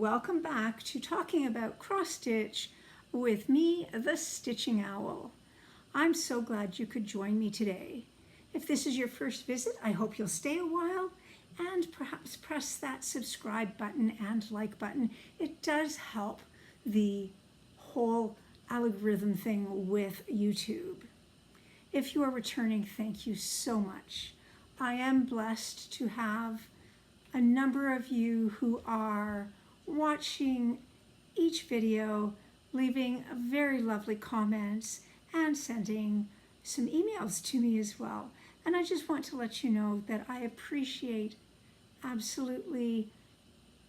welcome back to talking about cross stitch with me, the Stitching Owl. I'm so glad you could join me today. If this is your first visit, I hope you'll stay a while and perhaps press that subscribe button and like button. It does help the whole algorithm thing with YouTube. If you are returning, thank you so much. I am blessed to have a number of you who are watching each video, leaving very lovely comments and sending some emails to me as well. And I just want to let you know that I appreciate absolutely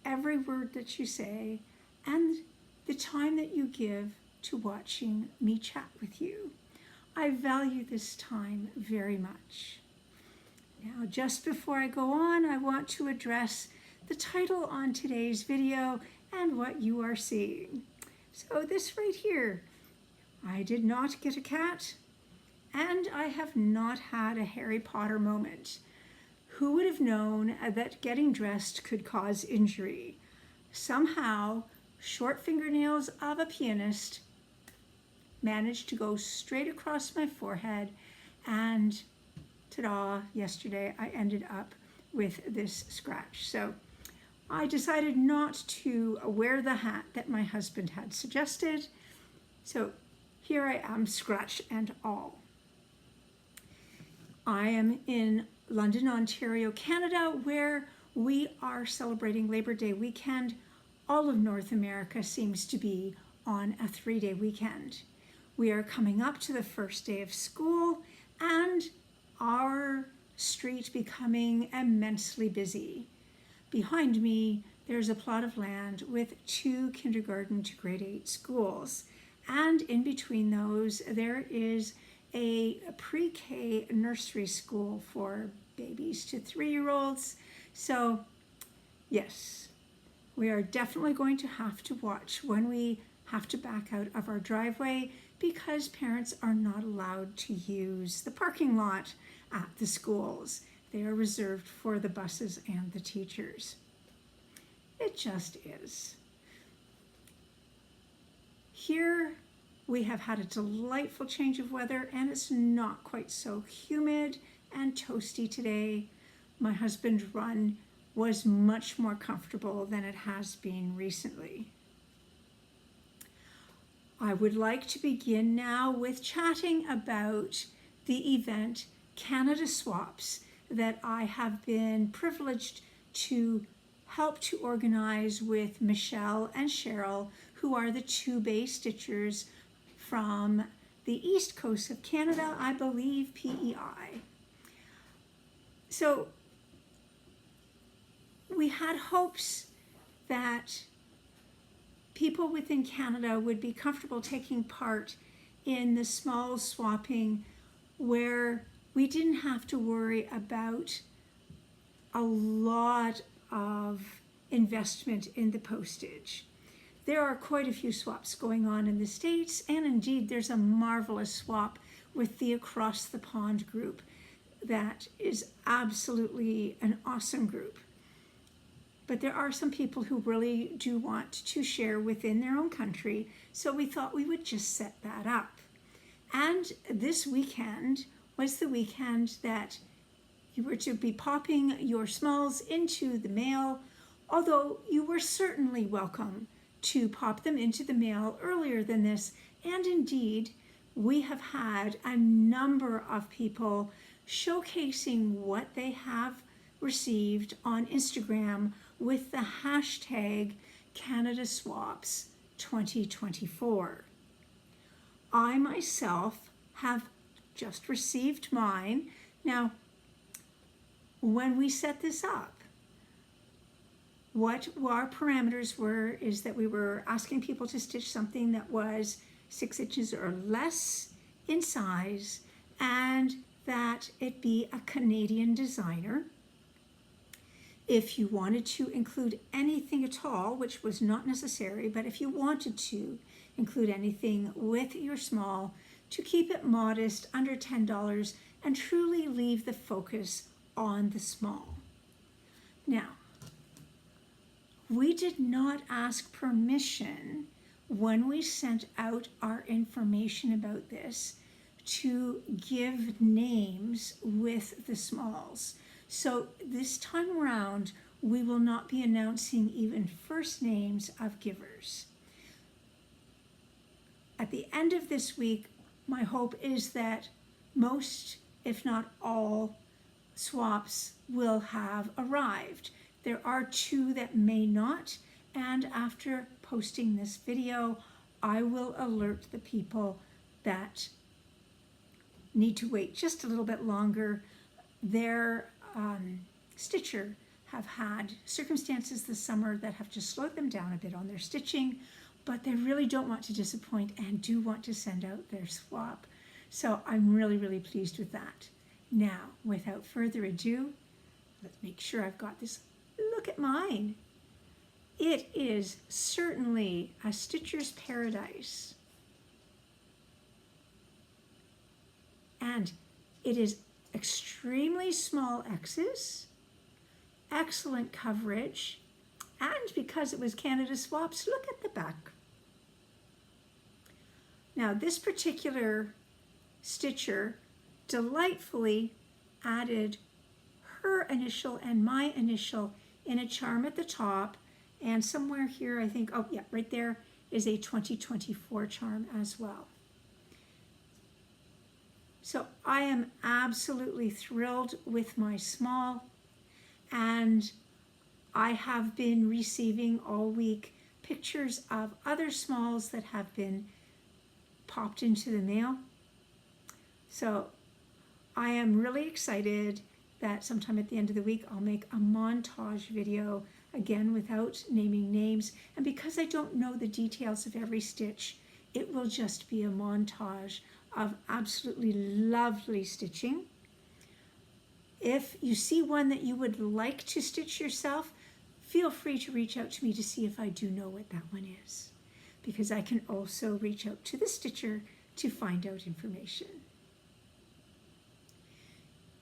every word that you say and the time that you give to watching me chat with you. I value this time very much. Now, just before I go on, I want to address the title on today's video and what you are seeing. So this right here, I did not get a cat and I have not had a Harry Potter moment. Who would have known that getting dressed could cause injury? Somehow, short fingernails of a pianist managed to go straight across my forehead, and ta-da, yesterday I ended up with this scratch. So I decided not to wear the hat that my husband had suggested. So here I am, scratch and all. I am in London, Ontario, Canada, where we are celebrating Labor Day weekend. All of North America seems to be on a 3-day weekend. We are coming up to the first day of school and our street becoming immensely busy. Behind me, there's a plot of land with 2 kindergarten to grade 8 schools. And in between those, there is a pre-K nursery school for babies to 3-year-olds. So yes, we are definitely going to have to watch when we have to back out of our driveway because parents are not allowed to use the parking lot at the schools. They are reserved for the buses and the teachers. It just is. Here we have had a delightful change of weather and it's not quite so humid and toasty today. My husband's run was much more comfortable than it has been recently. I would like to begin now with chatting about the event Canada Swaps that I have been privileged to help to organize with Michelle and Cheryl, who are the 2 bay stitchers from the east coast of Canada, I believe PEI. So we had hopes that people within Canada would be comfortable taking part in the small swapping where we didn't have to worry about a lot of investment in the postage. There are quite a few swaps going on in the States, and indeed there's a marvelous swap with the Across the Pond group that is absolutely an awesome group. But there are some people who really do want to share within their own country, so we thought we would just set that up. And this weekend was the weekend that you were to be popping your smalls into the mail, although you were certainly welcome to pop them into the mail earlier than this. And indeed, we have had a number of people showcasing what they have received on Instagram with the hashtag Canada Swaps 2024. I myself have just received mine. Now, when we set this up, what our parameters were is that we were asking people to stitch something that was 6 inches or less in size and that it be a Canadian designer. If you wanted to include anything at all, which was not necessary, but if you wanted to include anything with your small, to keep it modest, under $10, and truly leave the focus on the small. Now, We did not ask permission when we sent out our information about this to give names with the smalls. So this time around, we will not be announcing even first names of givers. At the end of this week, my hope is that most, if not all, swaps will have arrived. There are 2 that may not, and after posting this video, I will alert the people that need to wait just a little bit longer. Their stitcher have had circumstances this summer that have just slowed them down a bit on their stitching, but they really don't want to disappoint and do want to send out their swap. So I'm really, really pleased with that. Now, without further ado, let's make sure I've got this. Look at mine. It is certainly a stitcher's paradise. And it is extremely small X's, excellent coverage, and because it was Canada Swaps, look at the back. Now this particular stitcher delightfully added her initial and my initial in a charm at the top, and somewhere here I think, oh yeah, right there is a 2024 charm as well. So I am absolutely thrilled with my small, and I have been receiving all week pictures of other smalls that have been popped into the mail. So I am really excited that sometime at the end of the week I'll make a montage video, again without naming names, and because I don't know the details of every stitch, it will just be a montage of absolutely lovely stitching. If you see one that you would like to stitch yourself, feel free to reach out to me to see if I do know what that one is, because I can also reach out to the stitcher to find out information.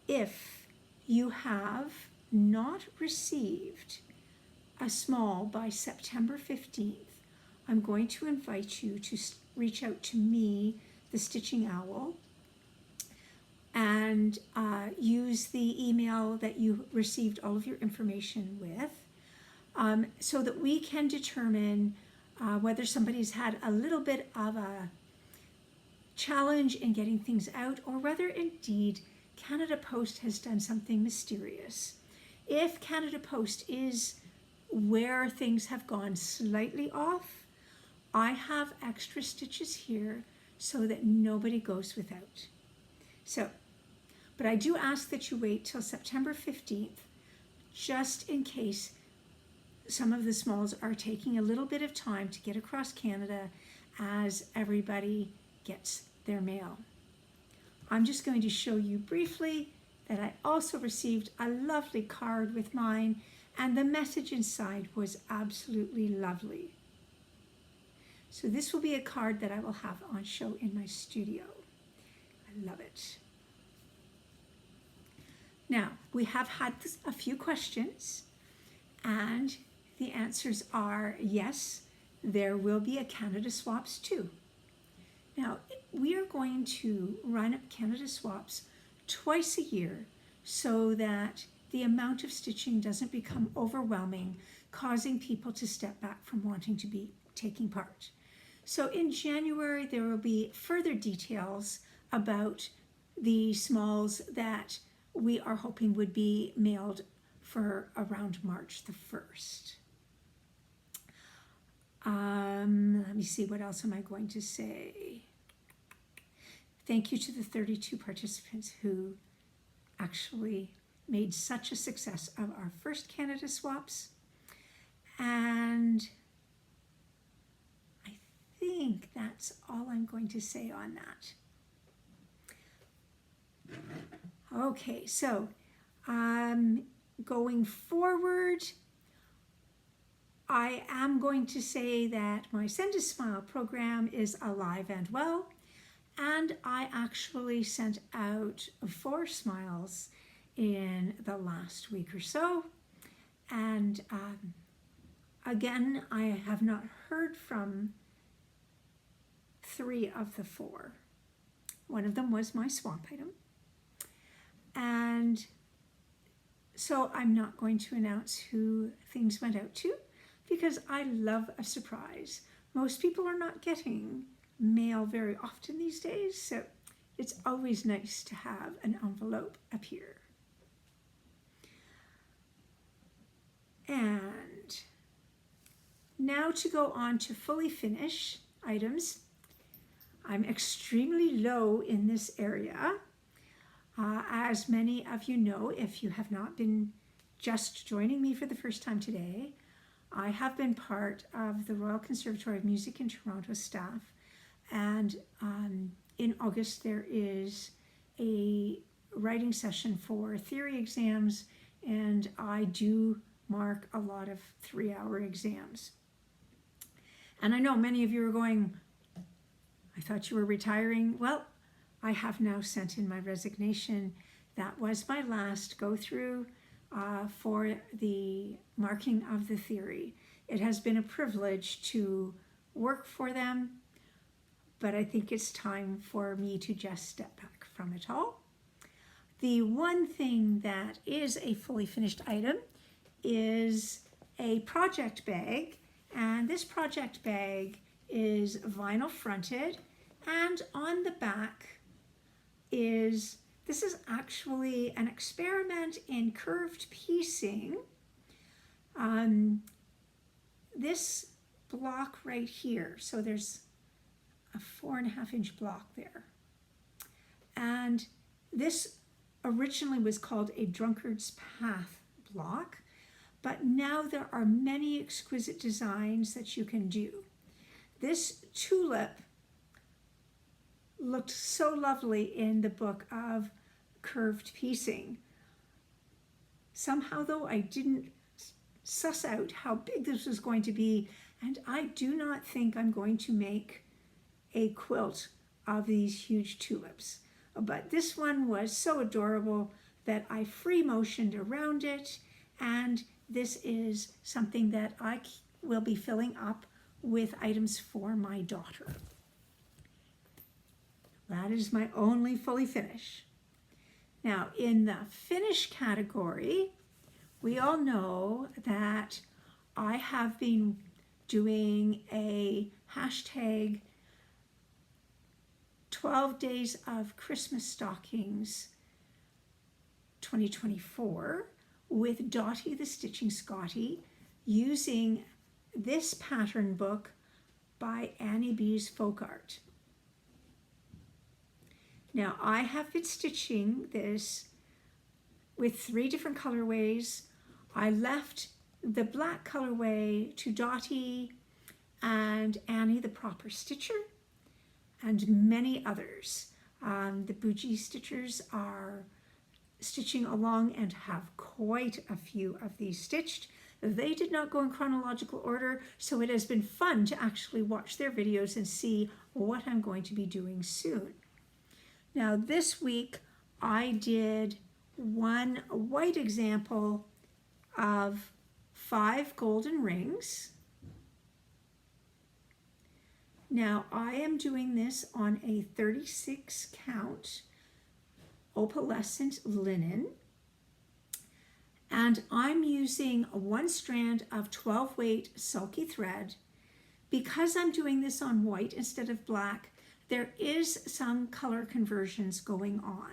If you have not received a small by September 15th, I'm going to invite you to reach out to me, the Stitching Owl, and use the email that you received all of your information with, so that we can determine whether somebody's had a little bit of a challenge in getting things out, or whether indeed Canada Post has done something mysterious. If Canada Post is where things have gone slightly off, I have extra stitches here so that nobody goes without. So, but I do ask that you wait till September 15th, just in case some of the smalls are taking a little bit of time to get across Canada as everybody gets their mail. I'm just going to show you briefly that I also received a lovely card with mine, and the message inside was absolutely lovely. So this will be a card that I will have on show in my studio. I love it. Now, we have had a few questions, and the answers are yes, there will be a Canada Swaps too. Now, we are going to run Canada Swaps twice a year so that the amount of stitching doesn't become overwhelming, causing people to step back from wanting to be taking part. So in January, there will be further details about the smalls that we are hoping would be mailed for around March the 1st. Let me see, what else am I going to say? Thank you to the 32 participants who actually made such a success of our first Canada Swaps. And I think that's all I'm going to say on that. Okay, so going forward, I am going to say that my Send a Smile program is alive and well, and I actually sent out 4 smiles in the last week or so, and Again, I have not heard from 3 of the 4. One of them was my swamp item. And so I'm not going to announce who things went out to because I love a surprise. Most people are not getting mail very often these days, so it's always nice to have an envelope appear. And now to go on to fully finished items. I'm extremely low in this area. As many of you know, if you have not been just joining me for the first time today, I have been part of the Royal Conservatory of Music in Toronto staff, and in August there is a writing session for theory exams, and I do mark a lot of 3-hour exams. And I know many of you are going, I thought you were retiring. Well, I have now sent in my resignation. That was my last go through for the marking of the theory. It has been a privilege to work for them, but I think it's time for me to just step back from it all. The one thing that is a fully finished item is a project bag, and this project bag is vinyl fronted, and on the back this is actually an experiment in curved piecing. This block right here, so there's a 4.5-inch block there, and this originally was called a drunkard's path block, but now there are many exquisite designs that you can do. This tulip looked so lovely in the book of curved piecing. Somehow though, I didn't suss out how big this was going to be, and I do not think I'm going to make a quilt of these huge tulips. But this one was so adorable that I free motioned around it, and this is something that I will be filling up with items for my daughter. That is my only fully finish. Now, in the finish category, we all know that I have been doing a hashtag 12 Days of Christmas Stockings 2024 with Dottie the Stitching Scotty using this pattern book by Annie Beez Folk Art. Now, I have been stitching this with 3 different colorways. I left the black colorway to Dottie and Annie the Proper Stitcher and many others. The Bougie Stitchers are stitching along and have quite a few of these stitched. They did not go in chronological order, so it has been fun to actually watch their videos and see what I'm going to be doing soon. Now this week I did one white example of 5 golden rings. Now I am doing this on a 36 count opalescent linen, and I'm using 1 strand of 12 weight sulky thread. Because I'm doing this on white instead of black, there is some color conversions going on.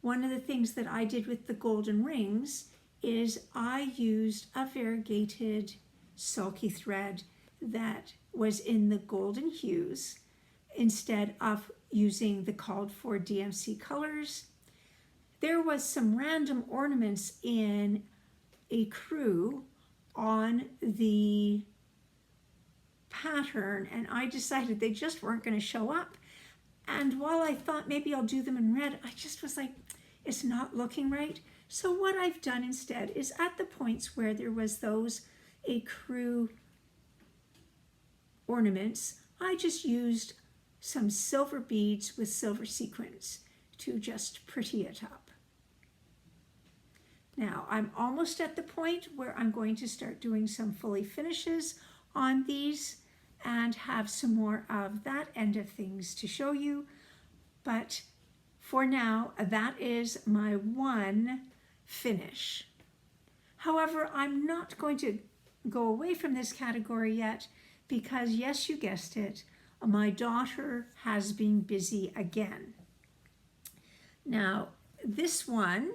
One of the things that I did with the golden rings is I used a variegated sulky thread that was in the golden hues instead of using the called for DMC colors. There was some random ornaments in a crew on the pattern, and I decided they just weren't going to show up. And while I thought maybe I'll do them in red, I just was like, it's not looking right. So what I've done instead is at the points where there was those ecru ornaments, I just used some silver beads with silver sequins to just pretty it up. Now I'm almost at the point where I'm going to start doing some fully finishes on these and have some more of that end of things to show you. But for now, that is my one finish. However, I'm not going to go away from this category yet because, yes, you guessed it, my daughter has been busy again. Now, this one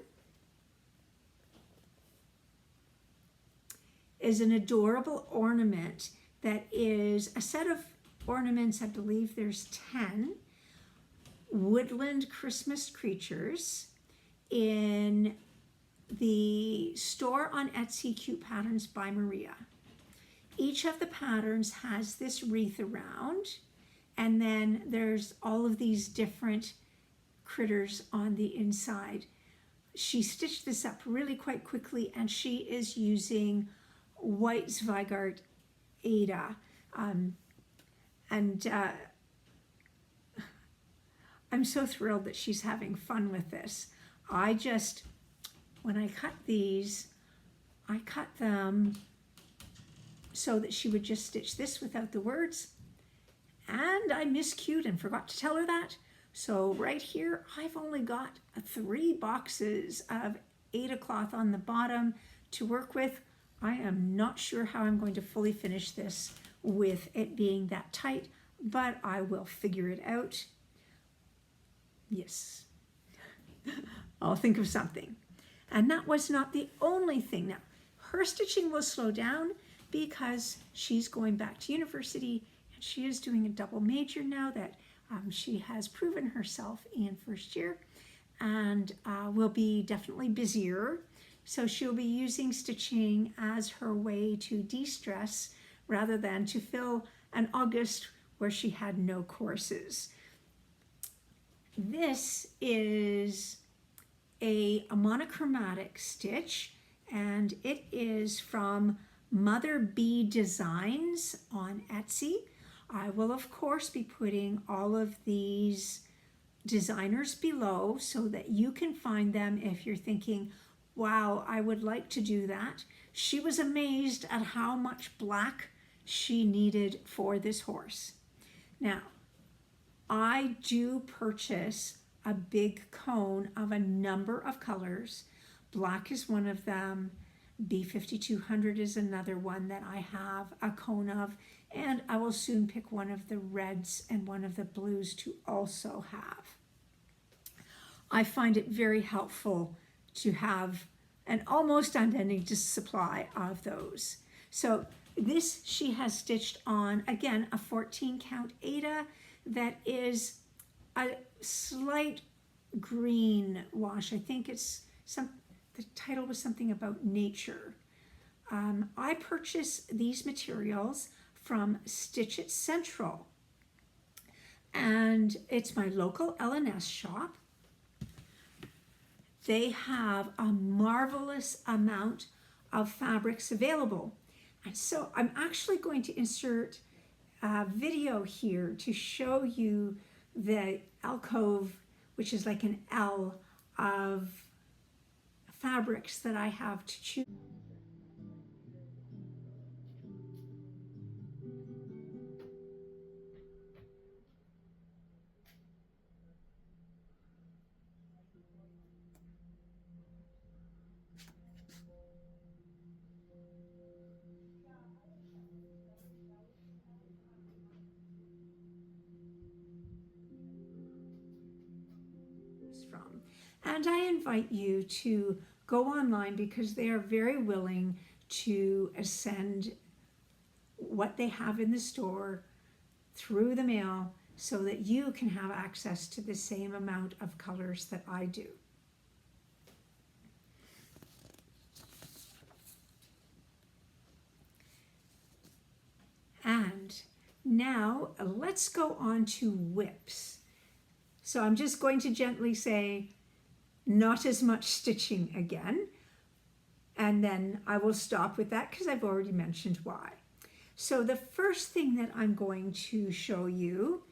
is an adorable ornament that is a set of ornaments, I believe there's 10, woodland Christmas creatures in the store on Etsy, Cute Patterns by Maria. Each of the patterns has this wreath around, and then there's all of these different critters on the inside. She stitched this up really quite quickly, and she is using white Zweigart Ada. I'm so thrilled that she's having fun with this. When I cut these, I cut them so that she would just stitch this without the words. And I miscued and forgot to tell her that. So right here, I've only got 3 boxes of Ada cloth on the bottom to work with. I am not sure how I'm going to fully finish this with it being that tight, but I will figure it out. Yes, I'll think of something. And that was not the only thing. Now, her stitching will slow down because she's going back to university and she is doing a double major now that she has proven herself in first year, and will be definitely busier. So she'll be using stitching as her way to de-stress rather than to fill an August where she had no courses. This is a monochromatic stitch, and it is from Mother Bee Designs on Etsy. I will of course be putting all of these designers below so that you can find them if you're thinking, wow, I would like to do that. She was amazed at how much black she needed for this horse. Now, I do purchase a big cone of a number of colors. Black is one of them. B5200 is another one that I have a cone of, and I will soon pick one of the reds and one of the blues to also have. I find it very helpful to have an almost unending supply of those. So this she has stitched on, again, a 14 count Ada that is a slight green wash. I think it's the title was something about nature. I purchase these materials from Stitch It Central, and it's my local L&S shop. They have a marvelous amount of fabrics available. And so I'm actually going to insert a video here to show you the alcove, which is like an L of fabrics that I have to choose from. And I invite you to go online because they are very willing to send what they have in the store through the mail so that you can have access to the same amount of colors that I do. And now let's go on to whips. So I'm just going to gently say, not as much stitching again, and then I will stop with that because I've already mentioned why. So the first thing that I'm going to show you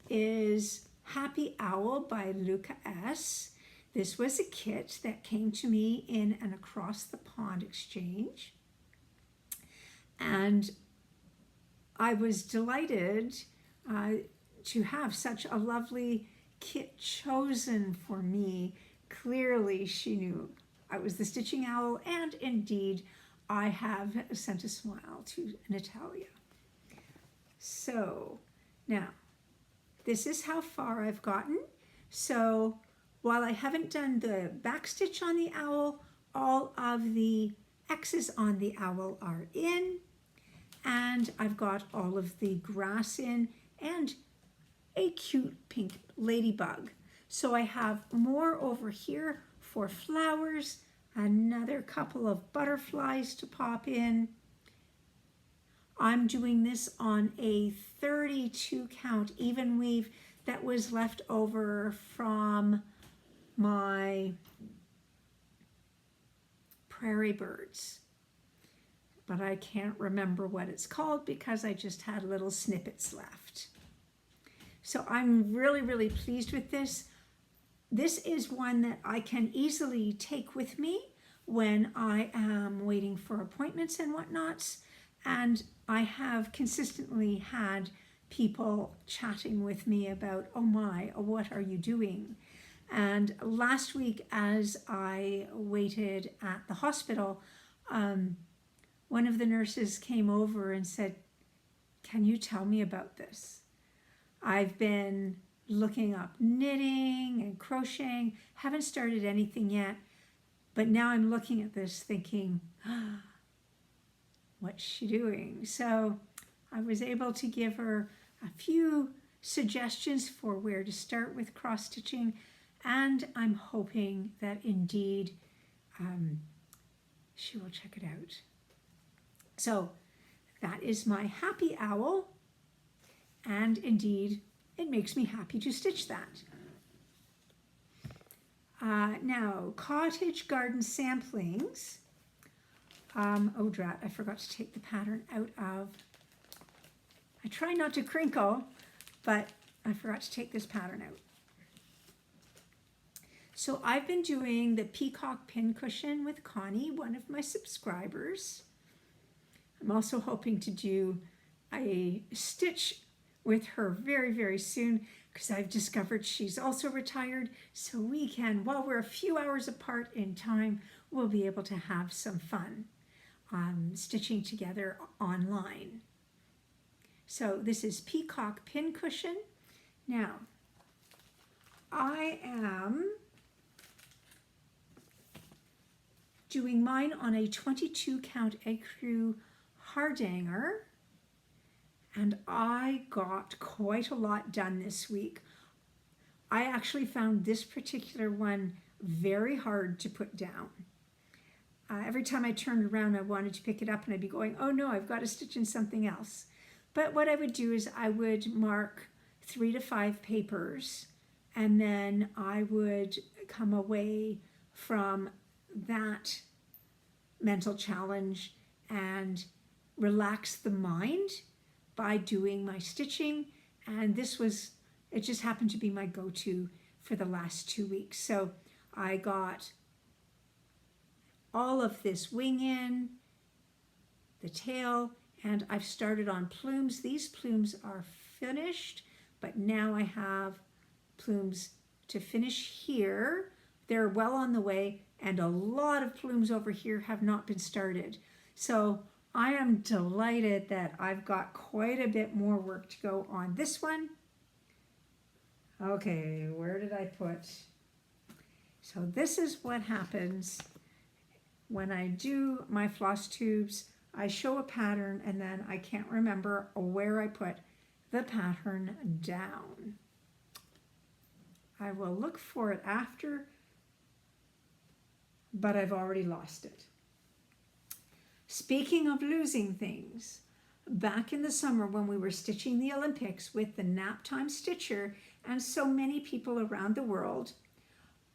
is Happy Owl by Luca S. This was a kit that came to me in an across the pond exchange. And I was delighted to have such a lovely kit chosen for me. Clearly, she knew I was the Stitching Owl, and indeed, I have sent a smile to Natalia. So, now, this is how far I've gotten. So, while I haven't done the back stitch on the owl, all of the X's on the owl are in, and I've got all of the grass in and a cute pink ladybug. So I have more over here for flowers, another couple of butterflies to pop in. I'm doing this on a 32 count even weave that was left over from my prairie birds, but I can't remember what it's called because I just had little snippets left. So I'm really, really pleased with this. This is one that I can easily take with me when I am waiting for appointments and whatnots. And I have consistently had people chatting with me about, oh my, what are you doing? And last week, as I waited at the hospital, one of the nurses came over and said, can you tell me about this? I've been looking up knitting and crocheting, haven't started anything yet, but now I'm looking at this thinking, what's she doing? So I was able to give her a few suggestions for where to start with cross stitching, and I'm hoping that indeed she will check it out. So that is my happy owl, and indeed it makes me happy to stitch that. Now, Cottage Garden Samplings. Oh drat, I forgot to take the pattern out of, I try not to crinkle, but I forgot to take this pattern out. So I've been doing the Peacock pincushion with Connie, one of my subscribers. I'm also hoping to do a stitch with her very, very soon because I've discovered she's also retired. So we can, while we're a few hours apart in time, we'll be able to have some fun stitching together online. So this is Peacock pincushion. Now, I am doing mine on a 22 count ecru hardanger, and I got quite a lot done this week. I actually found this particular one very hard to put down. Every time I turned around, I wanted to pick it up and I'd be going, oh no, I've got to stitch in something else. But what I would do is I would mark 3 to 5 papers, and then I would come away from that mental challenge and relax the mind by doing my stitching. And this was, it just happened to be my go-to for the last 2 weeks. So I got all of this wing in, the tail, and I've started on plumes. These plumes are finished, but now I have plumes to finish here. They're well on the way, and a lot of plumes over here have not been started. So I am delighted that I've got quite a bit more work to go on this one. Okay, where did I put? So this is what happens when I do my floss tubes. I show a pattern and then I can't remember where I put the pattern down. I will look for it after, but I've already lost it. Speaking of losing things, back in the summer when we were stitching the Olympics with the Nap Time Stitcher and so many people around the world,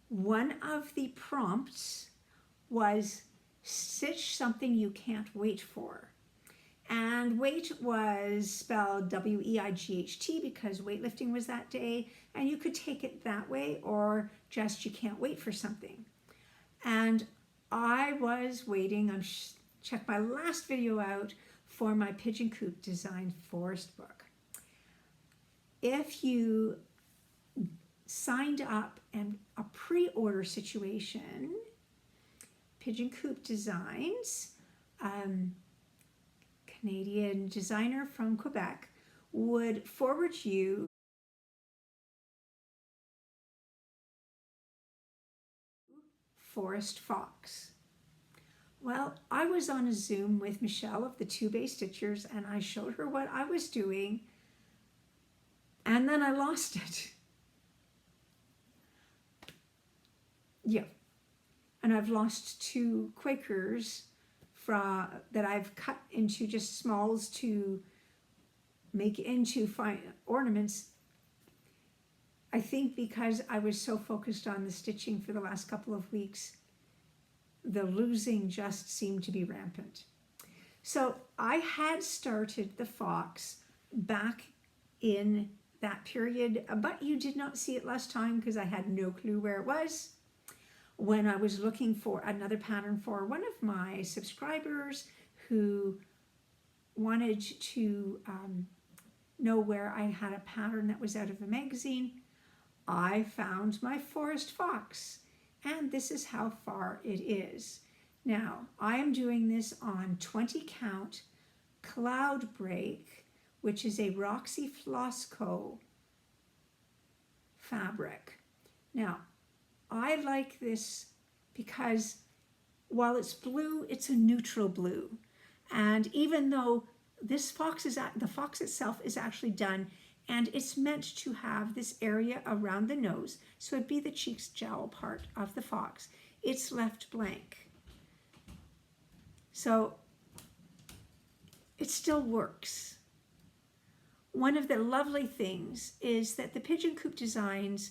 one of the prompts was stitch something you can't wait for. And weight was spelled W-E-I-G-H-T because weightlifting was that day, and you could take it that way or just you can't wait for something. And I was waiting, check my last video out for my Pigeon Coop Design Forest book. If you signed up in a pre-order situation, Pigeon Coop Designs, Canadian designer from Quebec, would forward you Forest Fox. Well, I was on a Zoom with Michelle of the 2-Bay Stitchers, and I showed her what I was doing, and then I lost it. Yeah, and I've lost 2 Quakers that I've cut into just smalls to make into fine ornaments. I think because I was so focused on the stitching for the last couple of weeks, the losing just seemed to be rampant. So I had started the fox back in that period, but you did not see it last time because I had no clue where it was. When I was looking for another pattern for one of my subscribers who wanted to know where I had a pattern that was out of a magazine, I found my Forest Fox, and this is how far it is. Now, I am doing this on 20 count Cloud Break, which is a Roxy Flossco fabric. Now, I like this because while it's blue, it's a neutral blue. And even though this fox the fox itself is actually done, and it's meant to have this area around the nose, so it'd be the cheeks jowl part of the fox. It's left blank. So it still works. One of the lovely things is that the Pigeon Coop designs,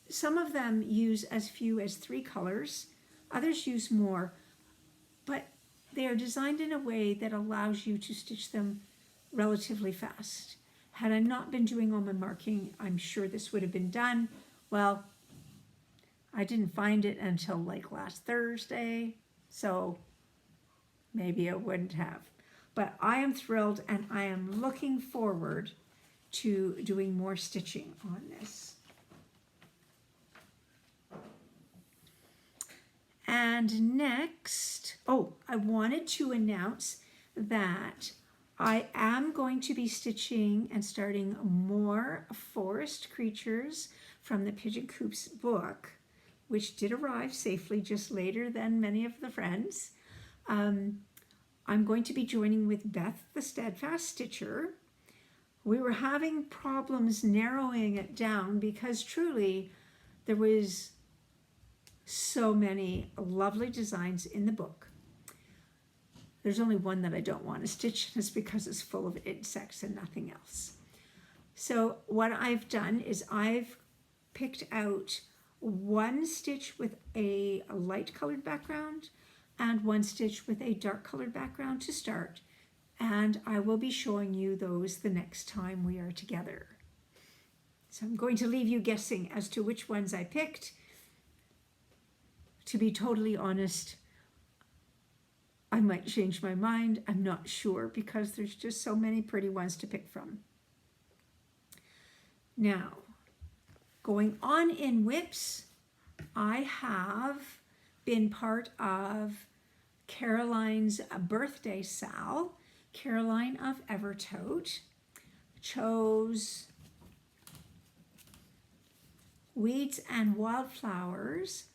some of them use as few as 3 colors, others use more, but they are designed in a way that allows you to stitch them relatively fast. Had I not been doing all my marking, I'm sure this would have been done. Well, I didn't find it until like last Thursday, so maybe I wouldn't have. But I am thrilled, and I am looking forward to doing more stitching on this. And next, I wanted to announce that I am going to be stitching and starting more forest creatures from the Pigeon Coop's book, which did arrive safely just later than many of the friends. I'm going to be joining with Beth, the Steadfast Stitcher. We were having problems narrowing it down because truly there was so many lovely designs in the book. There's only one that I don't want to stitch, and it's because it's full of insects and nothing else. So what I've done is I've picked out 1 stitch with a light colored background and 1 stitch with a dark colored background to start, and I will be showing you those the next time we are together. So I'm going to leave you guessing as to which ones I picked. To be totally honest, I might change my mind. I'm not sure because there's just so many pretty ones to pick from. Now, going on in whips, I have been part of Caroline's birthday sal. Caroline of Evertote chose Weeds and Wildflowers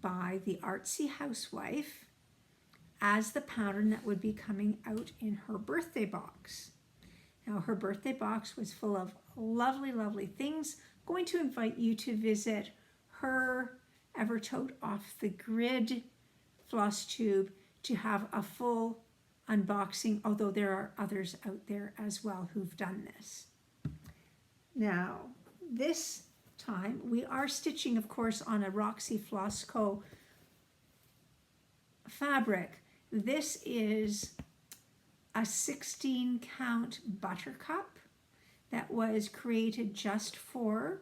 by the Artsy Housewife as the pattern that would be coming out in her birthday box. Now, her birthday box was full of lovely, lovely things. I'm going to invite you to visit her Evertote Off the Grid Flosstube to have a full unboxing, although there are others out there as well who've done this. Now, this time we are stitching, of course, on a Roxy Flossco fabric. This is a 16 count buttercup that was created just for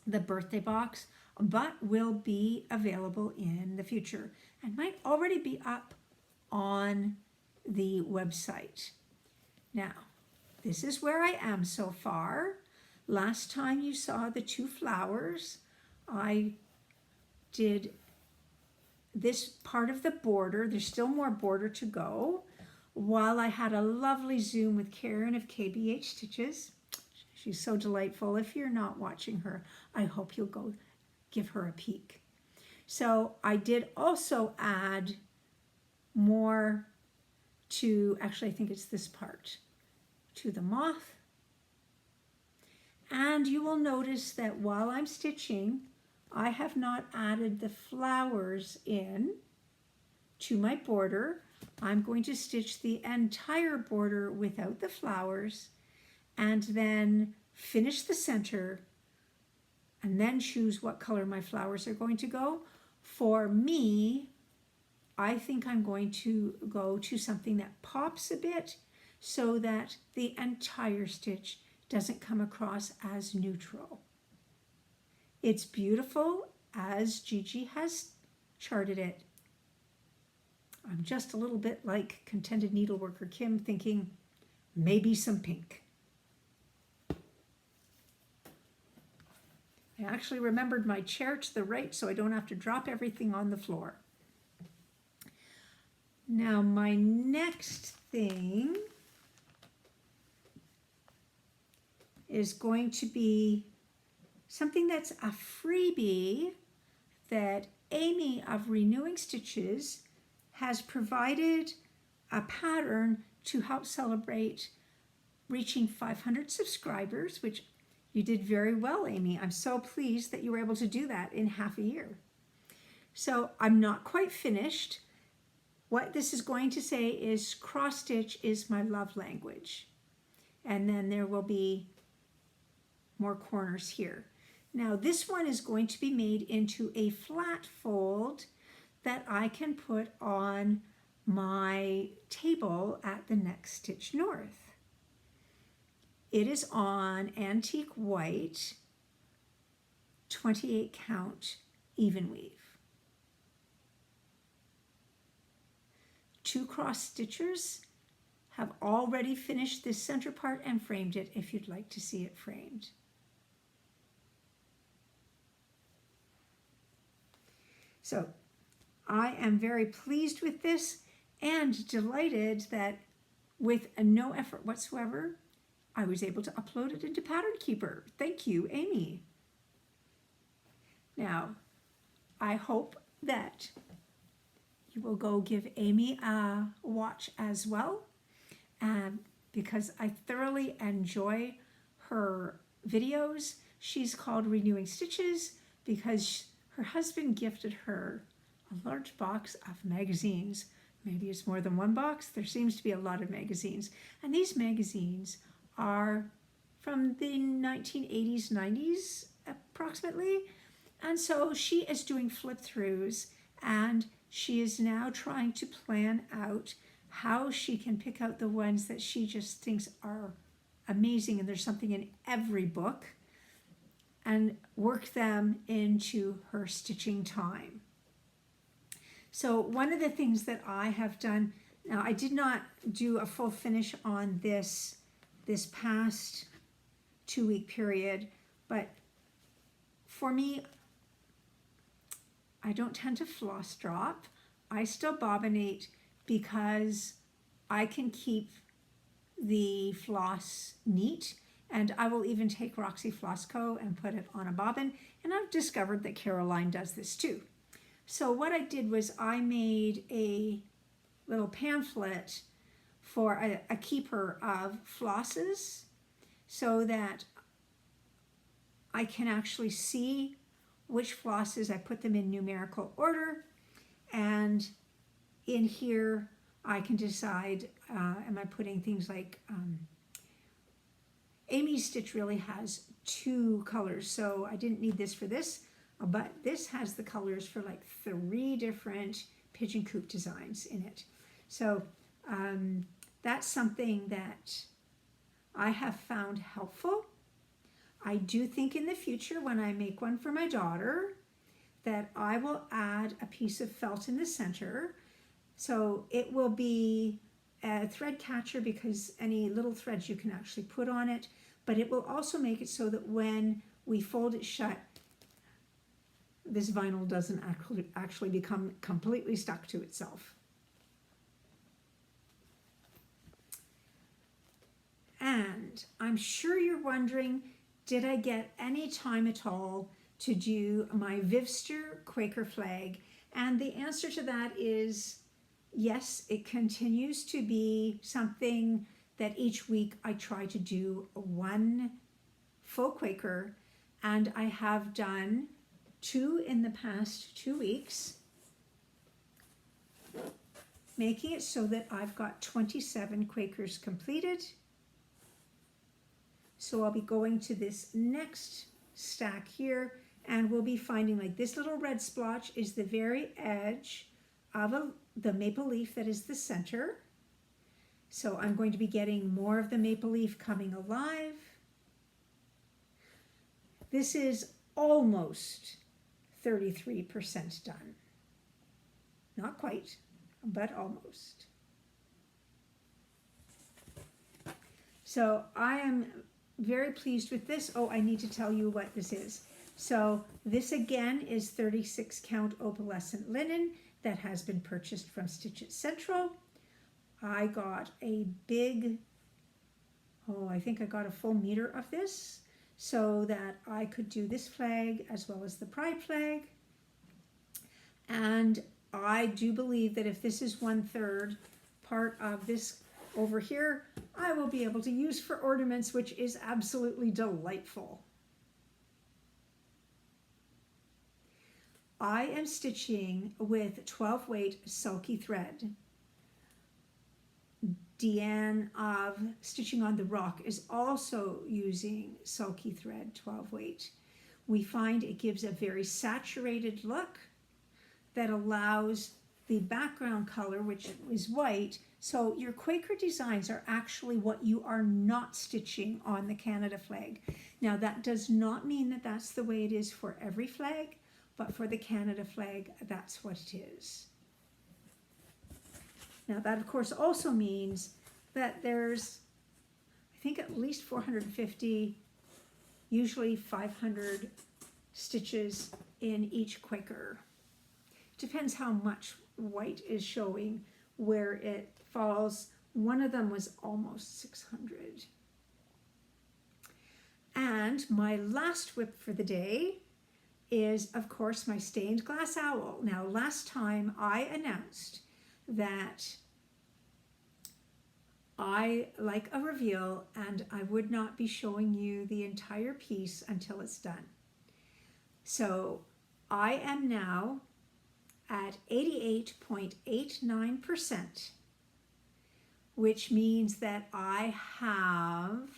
the birthday box, but will be available in the future and might already be up on the website. Now, this is where I am so far. Last time you saw the 2 flowers, I did this part of the border. There's still more border to go. While I had a lovely Zoom with Karen of KBH Stitches. She's so delightful. If you're not watching her, I hope you'll go give her a peek. So I did also add more to, actually I think it's this part, to the moth. And you will notice that while I'm stitching, I have not added the flowers in to my border. I'm going to stitch the entire border without the flowers and then finish the center and then choose what color my flowers are going to go. For me, I think I'm going to go to something that pops a bit so that the entire stitch doesn't come across as neutral. It's beautiful as Gigi has charted it. I'm just a little bit like Contented Needleworker Kim, thinking maybe some pink. I actually remembered my chair to the right so I don't have to drop everything on the floor. Now my next thing is going to be something that's a freebie that Amy of Renewing Stitches has provided a pattern to help celebrate reaching 500 subscribers, which you did very well, Amy. I'm so pleased that you were able to do that in half a year. So I'm not quite finished. What this is going to say is cross stitch is my love language. And then there will be more corners here. Now this one is going to be made into a flat fold that I can put on my table at the next Stitch North. It is on antique white, 28 count even weave. 2 cross stitchers have already finished this center part and framed it if you'd like to see it framed. So I am very pleased with this and delighted that with no effort whatsoever, I was able to upload it into Pattern Keeper. Thank you, Amy. Now, I hope that you will go give Amy a watch as well, because I thoroughly enjoy her videos. She's called Renewing Stitches because her husband gifted her a large box of magazines. Maybe it's more than one box. There seems to be a lot of magazines. And these magazines are from the 1980s, 90s approximately. And so she is doing flip throughs and she is now trying to plan out how she can pick out the ones that she just thinks are amazing and there's something in every book and work them into her stitching time. So one of the things that I have done, now I did not do a full finish on this past 2-week period, but for me, I don't tend to floss drop. I still bobbinate because I can keep the floss neat, and I will even take Roxy Floss Co. and put it on a bobbin, and I've discovered that Caroline does this too. So what I did was I made a little pamphlet for a keeper of flosses so that I can actually see which flosses. I put them in numerical order, and in here I can decide, am I putting things like, Amy's stitch really has 2 colors, so I didn't need this for this, but this has the colors for like 3 different Pigeon Coop designs in it. So that's something that I have found helpful. I do think in the future when I make one for my daughter that I will add a piece of felt in the center. So it will be a thread catcher because any little threads you can actually put on it, but it will also make it so that when we fold it shut, this vinyl doesn't actually become completely stuck to itself. And I'm sure you're wondering, did I get any time at all to do my Vivster Quaker flag? And the answer to that is yes, it continues to be something that each week I try to do one full Quaker, and I have done 2 in the past 2 weeks, making it so that I've got 27 Quakers completed. So I'll be going to this next stack here, and we'll be finding like this little red splotch is the very edge of the maple leaf that is the center. So I'm going to be getting more of the maple leaf coming alive. This is almost 33% done. Not quite, but almost. So I am very pleased with this. Oh, I need to tell you what this is. So this again is 36 count opalescent linen that has been purchased from Stitch It Central. I got a big, I think I got a full meter of this so that I could do this flag as well as the pride flag. And I do believe that if this is 1/3 part of this over here, I will be able to use for ornaments, which is absolutely delightful. I am stitching with 12 weight sulky thread. Deanne of Stitching on the Rock is also using sulky thread 12 weight. We find it gives a very saturated look that allows the background color, which is white. So your Quaker designs are actually what you are not stitching on the Canada flag. Now that does not mean that that's the way it is for every flag, but for the Canada flag, that's what it is. Now that of course also means that there's, I think at least 450, usually 500 stitches in each Quaker. Depends how much white is showing where it falls. One of them was almost 600. And my last whip for the day is, of course, my stained glass owl. Now, last time I announced that I like a reveal and I would not be showing you the entire piece until it's done. So I am now at 88.89%, which means that I have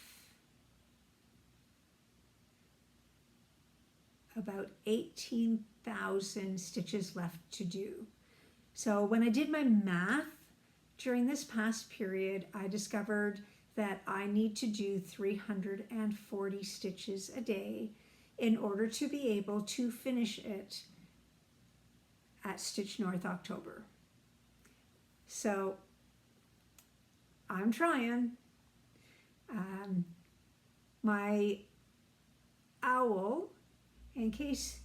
about 18,000 stitches left to do. So when I did my math during this past period, I discovered that I need to do 340 stitches a day in order to be able to finish it at Stitch North October. So I'm trying. My owl, in case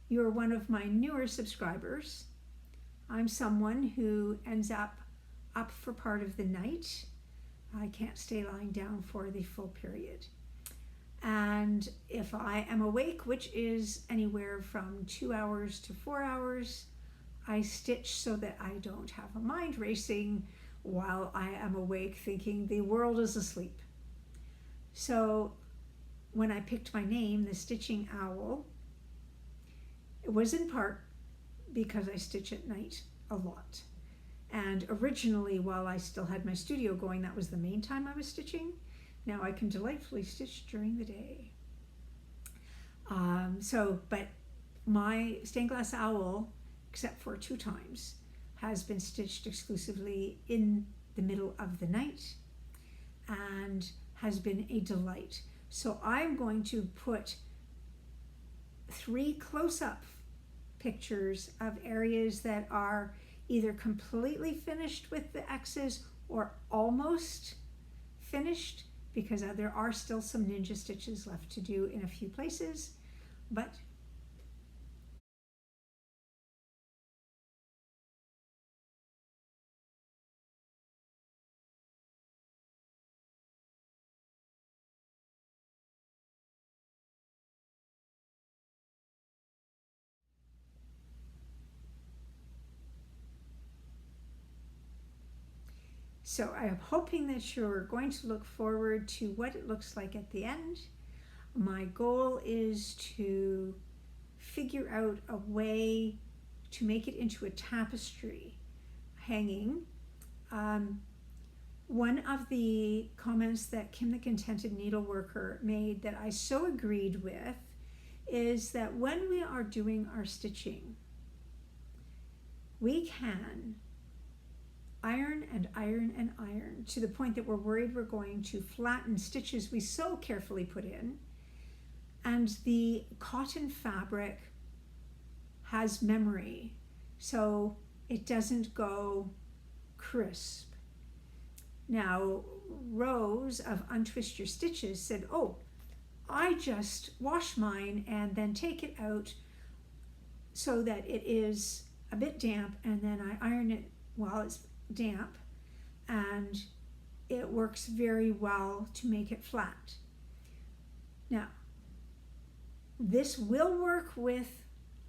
you're one of my newer subscribers, I'm someone who ends up for part of the night. I can't stay lying down for the full period. And if I am awake, which is anywhere from 2 hours to 4 hours, I stitch so that I don't have a mind racing while I am awake thinking the world is asleep. So when I picked my name, the Stitching Owl, it was in part because I stitch at night a lot. And originally, while I still had my studio going, that was the main time I was stitching. Now I can delightfully stitch during the day. But my stained glass owl, except for 2 times, has been stitched exclusively in the middle of the night and has been a delight. So I'm going to put 3 close-up pictures of areas that are either completely finished with the X's or almost finished, because there are still some ninja stitches left to do in a few places, but so I'm hoping that you're going to look forward to what it looks like at the end. My goal is to figure out a way to make it into a tapestry hanging. One of the comments that Kim the Contented Needleworker made that I so agreed with is that when we are doing our stitching, we can iron and iron and iron to the point that we're worried we're going to flatten stitches we so carefully put in. And the cotton fabric has memory, so it doesn't go crisp. Now, Rose of Untwist Your Stitches said, oh, I just wash mine and then take it out so that it is a bit damp, and then I iron it while it's damp, and it works very well to make it flat. Now, this will work with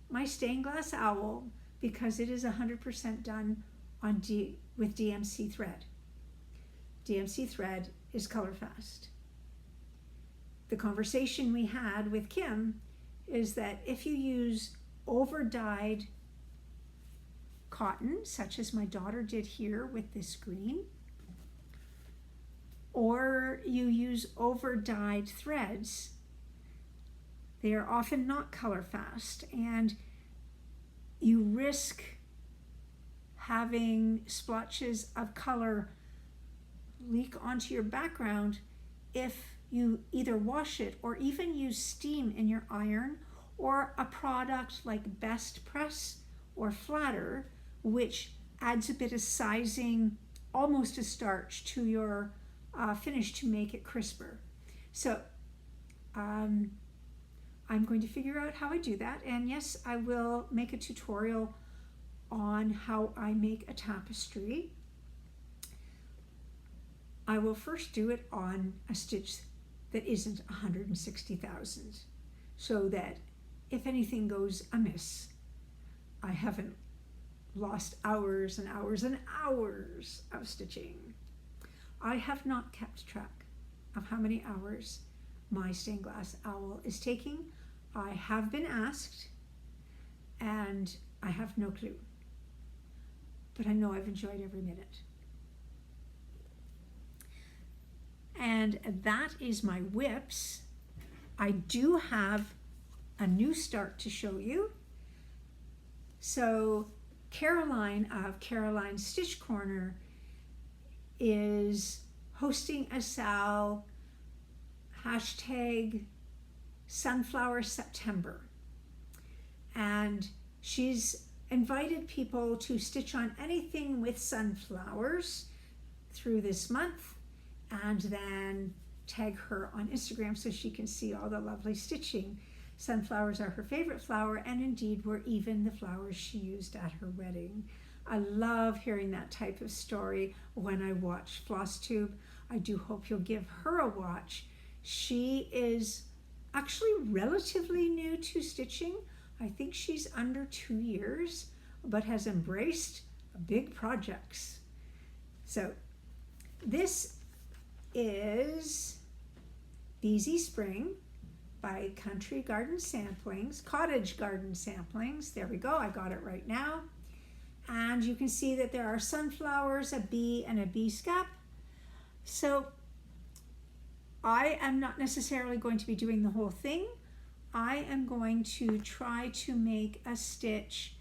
my stained glass owl because it is 100% done on with DMC thread. DMC thread is color fast. The conversation we had with Kim is that if you use over-dyed cotton, such as my daughter did here with this green, or you use over-dyed threads, they are often not color fast, and you risk having splotches of color leak onto your background if you either wash it or even use steam in your iron, or a product like Best Press or Flatter, which adds a bit of sizing, almost a starch, to your finish to make it crisper. So I'm going to figure out how I do that, and yes, I will make a tutorial on how I make a tapestry. I will first do it on a stitch that isn't 160,000, so that if anything goes amiss, I haven't lost hours and hours and hours of stitching. I have not kept track of how many hours my stained glass owl is taking. I have been asked, and I have no clue, but I know I've enjoyed every minute. And that is my whips. I do have a new start to show you. So Caroline of Caroline's Stitch Corner is hosting a sale hashtag Sunflower September, and she's invited people to stitch on anything with sunflowers through this month, and then tag her on Instagram so she can see all the lovely stitching. Sunflowers are her favorite flower, and indeed were even the flowers she used at her wedding. I love hearing that type of story when I watch Flosstube. I do hope you'll give her a watch. She is actually relatively new to stitching. I think she's under 2 years, but has embraced big projects. So this is Beezy Spring by Country Garden Samplings, Cottage Garden Samplings. There we go, I got it right now. And you can see that there are sunflowers, a bee, and a bee scap. So I am not necessarily going to be doing the whole thing. I am going to try to make a stitch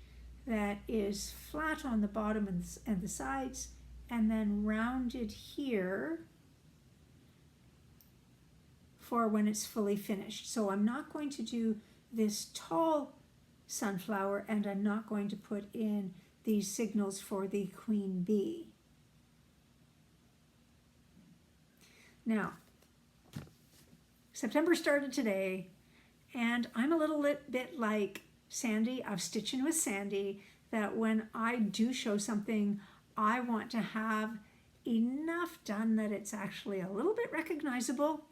that is flat on the bottom and the sides and then rounded here for when it's fully finished. So I'm not going to do this tall sunflower, and I'm not going to put in these signals for the queen bee. Now, September started today, and I'm a little bit like Sandy of Stitching with Sandy, that when I do show something, I want to have enough done that it's actually a little bit recognizable.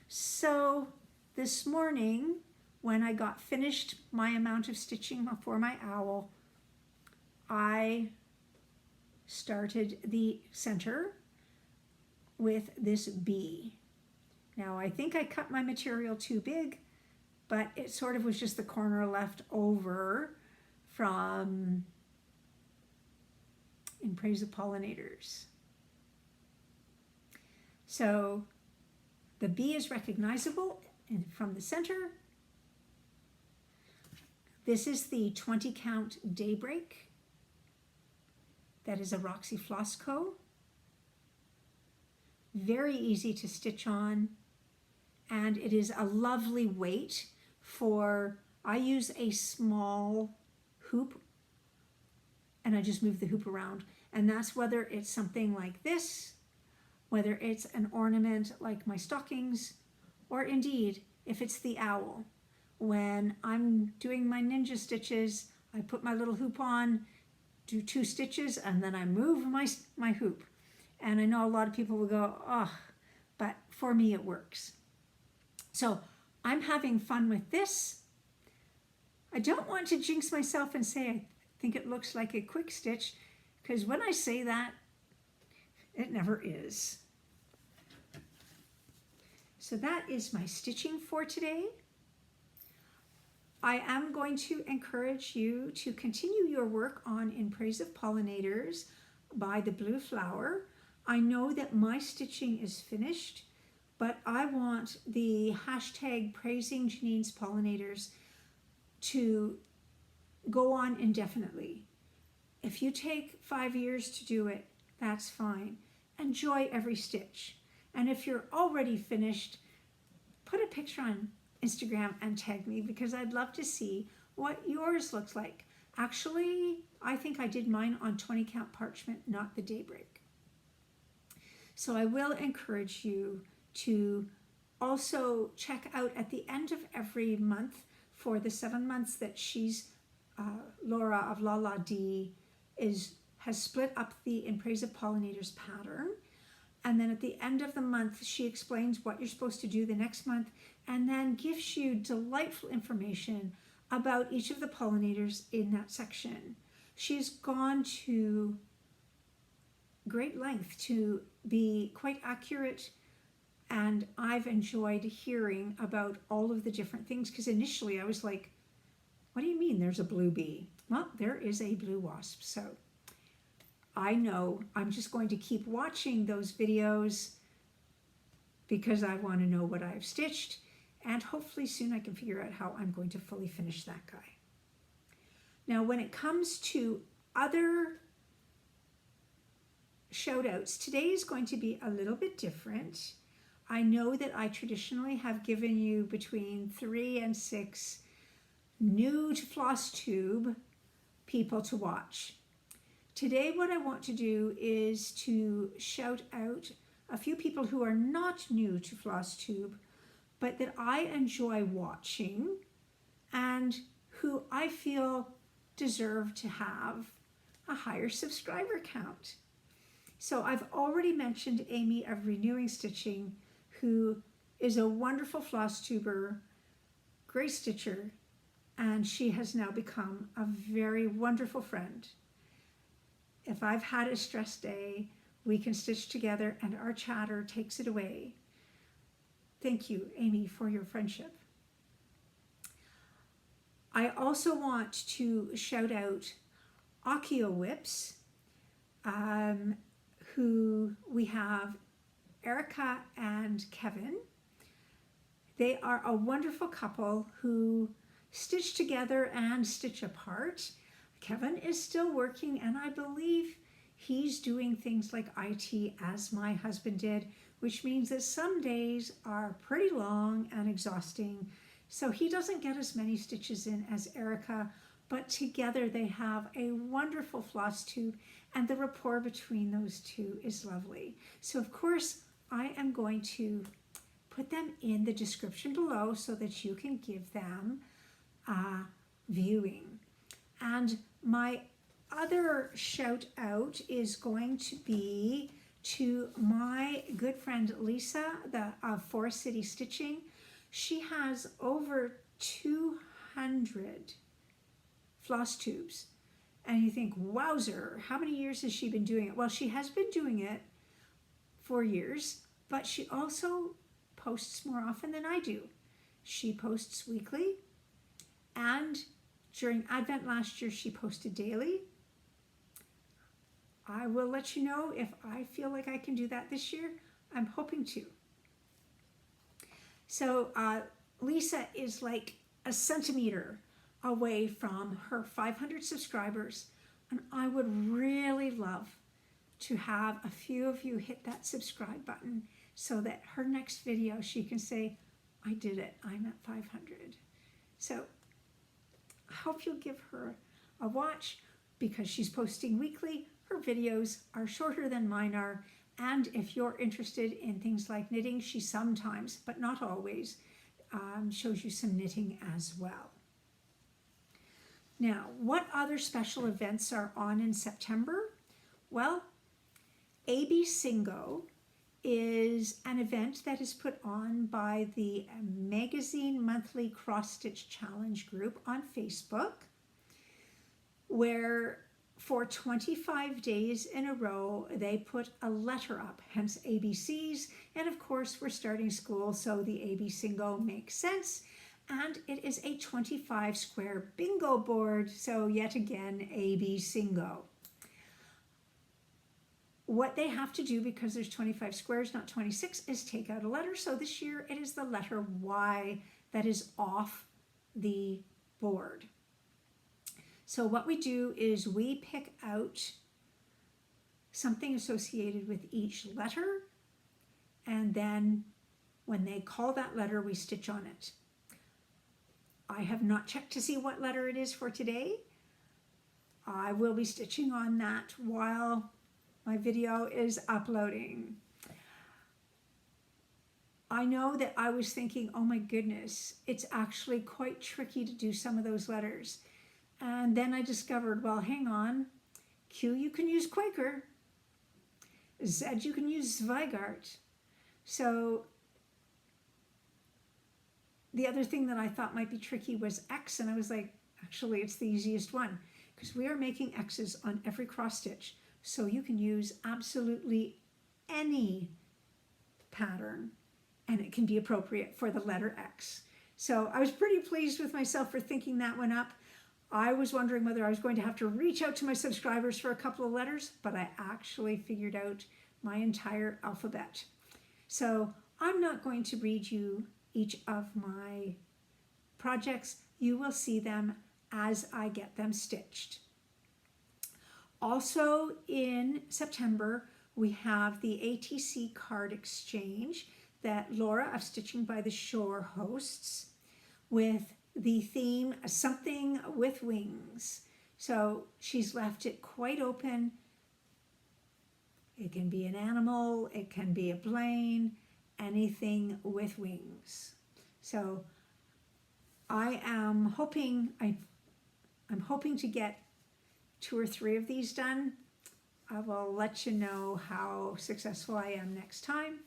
So this morning, when I got finished my amount of stitching for my owl, I started the center with this bee. Now I think I cut my material too big, but it sort of was just the corner left over from In Praise of Pollinators. So the bee is recognizable from the center. This is the 20 count Daybreak. That is a Roxy Floss Co. Very easy to stitch on, and it is a lovely weight for, I use a small hoop and I just move the hoop around, and that's whether it's something like this, whether it's an ornament like my stockings, or indeed if it's the owl. When I'm doing my ninja stitches, I put my little hoop on, do 2 stitches, and then I move my hoop. And I know a lot of people will go, oh, but for me it works. So I'm having fun with this. I don't want to jinx myself and say I think it looks like a quick stitch, because when I say that, it never is. So that is my stitching for today. I am going to encourage you to continue your work on In Praise of Pollinators by the Blue Flower. I know that my stitching is finished, but I want the hashtag Praising Janine's Pollinators to go on indefinitely. If you take 5 years to do it, that's fine. Enjoy every stitch. And if you're already finished, put a picture on Instagram and tag me, because I'd love to see what yours looks like. Actually, I think I did mine on 20 count parchment, not the Daybreak. So I will encourage you to also check out at the end of every month for the 7 months that she's, Laura of La La D, has split up the In Praise of Pollinators pattern. And then at the end of the month, she explains what you're supposed to do the next month, and then gives you delightful information about each of the pollinators in that section. She's gone to great length to be quite accurate, and I've enjoyed hearing about all of the different things, because initially I was like, what do you mean there's a blue bee? Well, there is a blue wasp. So I know I'm just going to keep watching those videos because I want to know what I've stitched, and hopefully soon I can figure out how I'm going to fully finish that guy. Now, when it comes to other shoutouts, today is going to be a little bit different. I know that I traditionally have given you between 3 and 6 new to Flosstube people to watch. Today what I want to do is to shout out a few people who are not new to Flosstube, but that I enjoy watching and who I feel deserve to have a higher subscriber count. So I've already mentioned Amy of Renewing Stitching, who is a wonderful Flosstuber, great stitcher, and she has now become a very wonderful friend. If I've had a stress day, we can stitch together and our chatter takes it away. Thank you, Amy, for your friendship. I also want to shout out Akio Whips, who we have Erica and Kevin. They are a wonderful couple who stitch together and stitch apart. Kevin is still working, and I believe He's doing things like IT as my husband did, which means that some days are pretty long and exhausting. So he doesn't get as many stitches in as Erica, but together they have a wonderful floss tube, and the rapport between those two is lovely. So of course, I am going to put them in the description below so that you can give them viewing. And my other shout out is going to be to my good friend Lisa of Forest City Stitching. She has over 200 floss tubes. And you think, wowzer, how many years has she been doing it? Well, she has been doing it for years, but she also posts more often than I do. She posts weekly, and during Advent last year, she posted daily. I will let you know if I feel like I can do that this year. I'm hoping to. So Lisa is like a centimeter away from her 500 subscribers, and I would really love to have a few of you hit that subscribe button so that her next video she can say, I did it, I'm at 500. So I hope you'll give her a watch because she's posting weekly. Her videos are shorter than mine are, and if you're interested in things like knitting, she sometimes, but not always, shows you some knitting as well. Now, what other special events are on in September? Well, AB Singo is an event that is put on by the Magazine Monthly Cross Stitch Challenge group on Facebook, where for 25 days in a row, they put a letter up, hence ABCs. And of course, we're starting school, so the AB Singo makes sense. And it is a 25 square bingo board. So yet again, AB Singo. What they have to do, because there's 25 squares, not 26, is take out a letter. So this year it is the letter Y that is off the board. So what we do is we pick out something associated with each letter, and then when they call that letter, we stitch on it. I have not checked to see what letter it is for today. I will be stitching on that while my video is uploading. I know that I was thinking, oh my goodness, it's actually quite tricky to do some of those letters. And then I discovered, well, hang on, Q you can use Quaker, Z you can use Zweigart. So the other thing that I thought might be tricky was X, and I was like, actually it's the easiest one, because we are making X's on every cross stitch. So you can use absolutely any pattern, and it can be appropriate for the letter X. So I was pretty pleased with myself for thinking that one up. I was wondering whether I was going to have to reach out to my subscribers for a couple of letters, but I actually figured out my entire alphabet. So I'm not going to read you each of my projects. You will see them as I get them stitched. Also in September, we have the ATC card exchange that Laura of Stitching by the Shore hosts with the theme Something with Wings. So she's left it quite open. It can be an animal, it can be a plane, anything with wings. So I am hoping, I'm hoping to get 2 or 3 of these done. I will let you know how successful I am next time.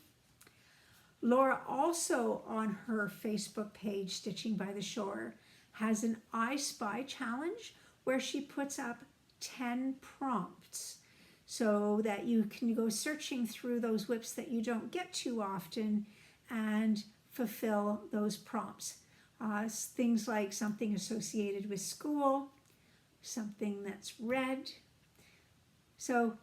Laura also on her Facebook page, Stitching by the Shore, has an I Spy challenge where she puts up 10 prompts so that you can go searching through those whips that you don't get too often and fulfill those prompts. Things like something associated with school, something that's red. So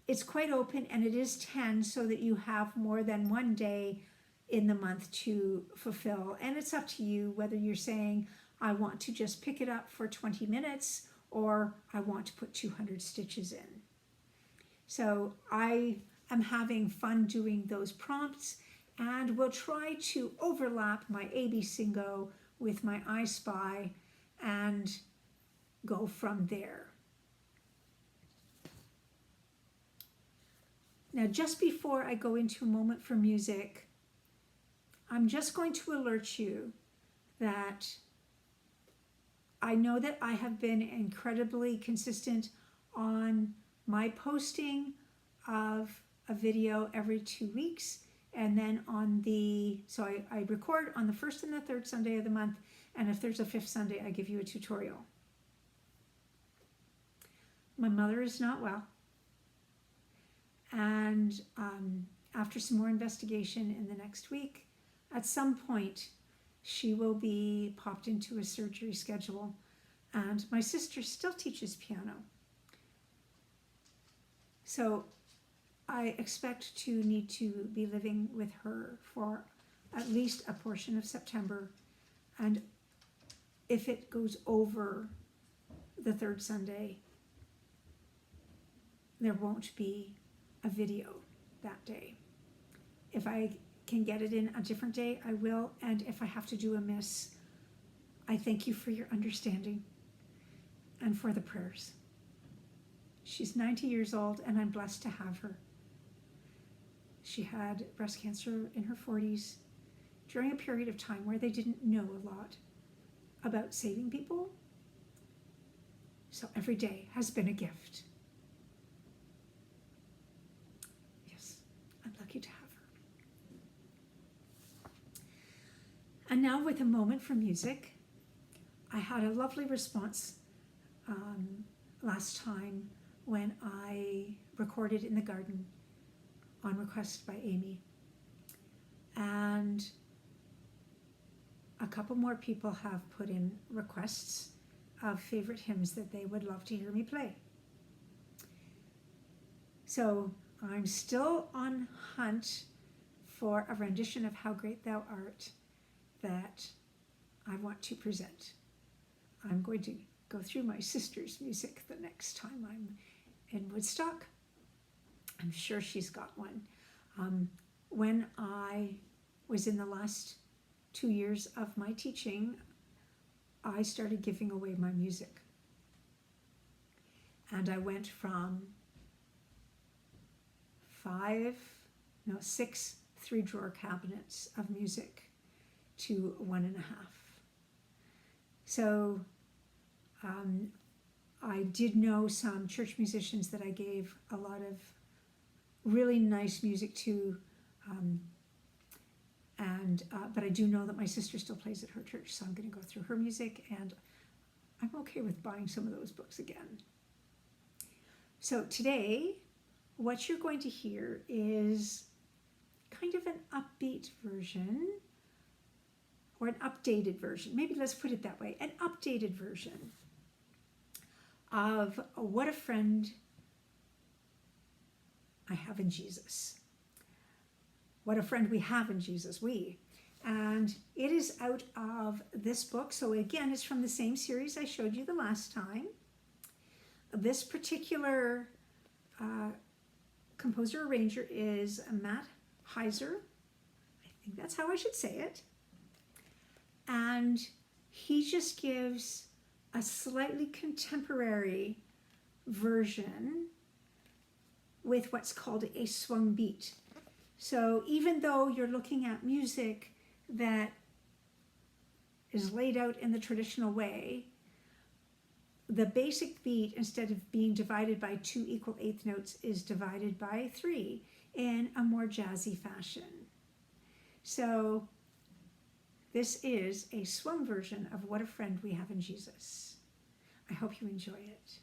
it's quite open, and it is 10 so that you have more than one day in the month to fulfill. And it's up to you whether you're saying, I want to just pick it up for 20 minutes or I want to put 200 stitches in. So I am having fun doing those prompts, and will try to overlap my AB Singo with my I Spy and go from there. Now, just before I go into a moment for music, I'm just going to alert you that I know that I have been incredibly consistent on my posting of a video every 2 weeks, and then so I record on the first and the third Sunday of the month, and if there's a fifth Sunday, I give you a tutorial. My mother is not well, and after some more investigation in the next week, at some point she will be popped into a surgery schedule, and my sister still teaches piano. So I expect to need to be living with her for at least a portion of September, and if it goes over the third Sunday, there won't be a video that day. If I can get it in a different day, I will, and if I have to do a miss, I thank you for your understanding and for the prayers. She's 90 years old, and I'm blessed to have her. She had breast cancer in her 40s during a period of time where they didn't know a lot about saving people. So every day has been a gift. Yes, I'm lucky to have her. And now, with a moment for music, I had a lovely response last time when I recorded in the garden on request by Amy. And a couple more people have put in requests of favorite hymns that they would love to hear me play. So I'm still on hunt for a rendition of How Great Thou Art that I want to present. I'm going to go through my sister's music the next time I'm in Woodstock. I'm sure she's got one. When I was in the last 2 years of my teaching, I started giving away my music. And I went from 6 3-drawer cabinets of music to 1.5. So I did know some church musicians that I gave a lot of really nice music to, but I do know that my sister still plays at her church, so I'm going to go through her music, and I'm okay with buying some of those books again. So today, what you're going to hear is kind of an upbeat version, or an updated version. Maybe let's put it that way, an updated version of What a Friend I Have in Jesus. What a Friend We Have in Jesus, And it is out of this book. So again, it's from the same series I showed you the last time. This particular composer arranger is Matt Heiser. I think that's how I should say it. And he just gives a slightly contemporary version with what's called a swung beat. So even though you're looking at music that is laid out in the traditional way, the basic beat, instead of being divided by 2 equal eighth notes, is divided by 3 in a more jazzy fashion. So this is a swung version of What a Friend We Have in Jesus. I hope you enjoy it.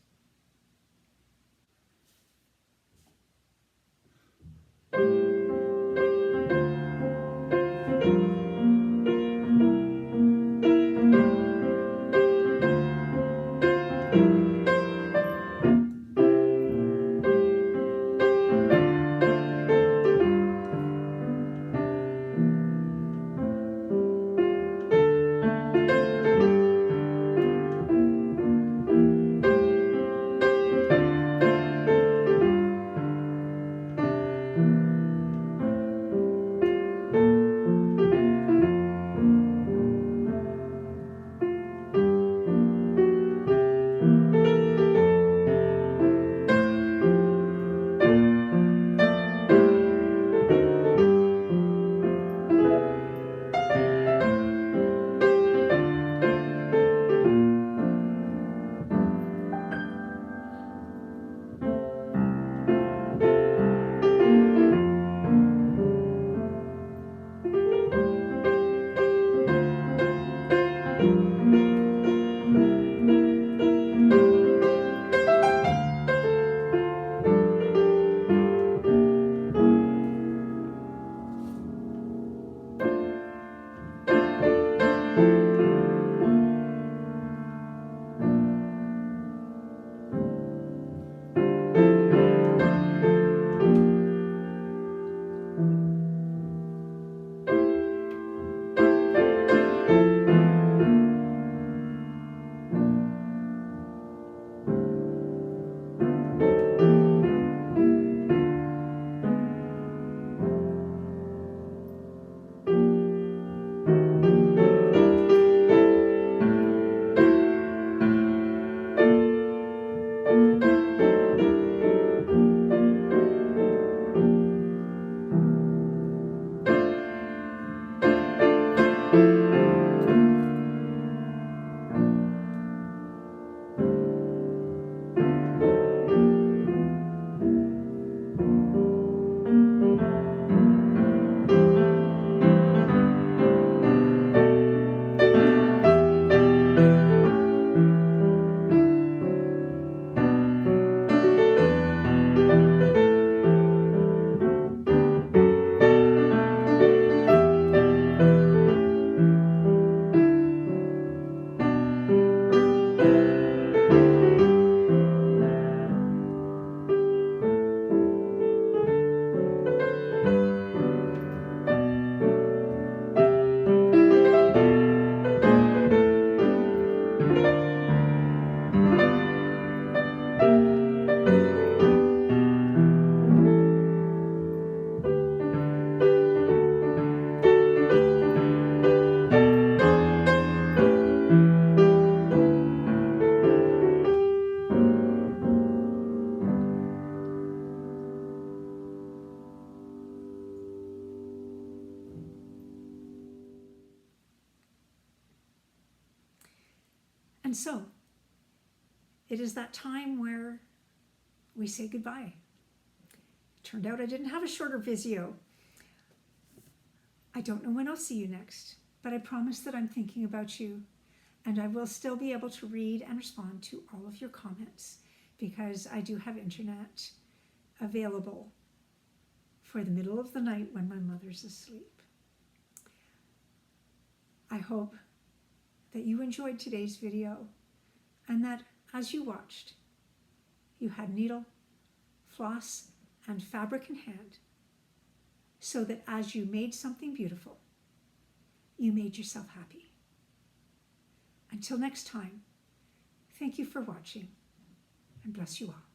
And so, it is that time where we say goodbye. Turned out I didn't have a shorter video. I don't know when I'll see you next, but I promise that I'm thinking about you, and I will still be able to read and respond to all of your comments because I do have internet available for the middle of the night when my mother's asleep. I hope that you enjoyed today's video and that as you watched, you had needle, floss, and fabric in hand, so that as you made something beautiful, you made yourself happy. Until next time, thank you for watching, and bless you all.